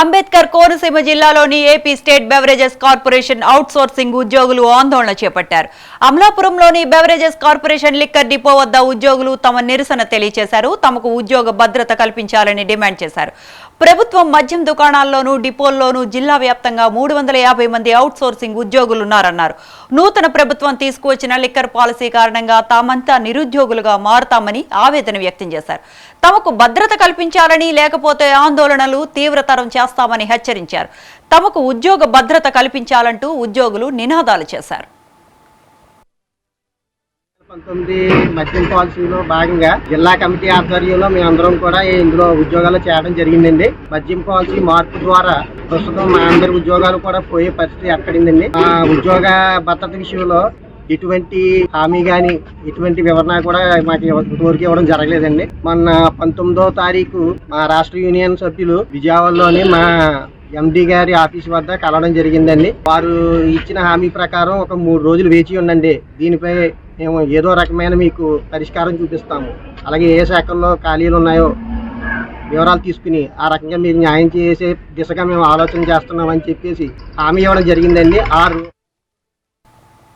అంబేద్కర్ కోనసీమ జిల్లాలోని AP state beverages corporation outsourcing ఉద్యోగులు ఆందోళన చేపట్టారు. అమలాపురంలోని బెవరేజెస్ కార్పొరేషన్ లిక్కర్ డిపో వద్ద ఉద్యోగులు తమ నిరసన తెలియజేశారు. తమకు ఉద్యోగ భద్రత కల్పించాలని డిమాండ్ చేశారు. ప్రభుత్వం మద్యం దుకాణాల్లోనూ డిపోల్లోనూ జిల్లా వ్యాప్తంగా 350 మంది అవుట్సోర్సింగ్ ఉద్యోగులున్నారన్నారు. నూతన ప్రభుత్వం తీసుకువచ్చిన లిక్కర్ పాలసీ కారణంగా తామంతా నిరుద్యోగులుగా మారుతామని ఆవేదన వ్యక్తం చేశారు. తమకు భద్రత కల్పించాలని, లేకపోతే ఆందోళనలు తీవ్రతరం చేస్తామని హెచ్చరించారు. తమకు ఉద్యోగ భద్రత కల్పించాలంటూ ఉద్యోగులు నినాదాలు చేశారు. 19 మద్యం పాలసీలో భాగంగా జిల్లా కమిటీ ఆధ్వర్యంలో మేమందరం కూడా ఇందులో ఉద్యోగాలు చేయడం జరిగిందండి. మద్యం పాలసీ మార్పు ద్వారా ప్రస్తుతం మా అందరి ఉద్యోగాలు కూడా పోయే పరిస్థితి ఏర్పడిందండి. ఆ ఉద్యోగ భద్రత విషయంలో ఎటువంటి హామీ గాని ఎటువంటి వివరణ కూడా మాకు ఇంతవరకు ఇవ్వడం జరగలేదండి. మొన్న 19వ తారీఖు మా రాష్ట్ర యూనియన్ సభ్యులు విజయవాడలోని మా ఎండి గారి ఆఫీస్ వద్ద కలవడం జరిగిందండి. వారు ఇచ్చిన హామీ ప్రకారం ఒక 3 రోజులు వేచి ఉండండి, దీనిపై మేము ఏదో రకమైన మీకు పరిష్కారం చూపిస్తాము, అలాగే ఏ శాఖల్లో ఖాళీలు ఉన్నాయో వివరాలు తీసుకుని ఆ రకంగా మీరు న్యాయం చేసే దిశగా మేము ఆలోచన చేస్తున్నామని చెప్పేసి హామీ ఇవ్వడం జరిగిందండి.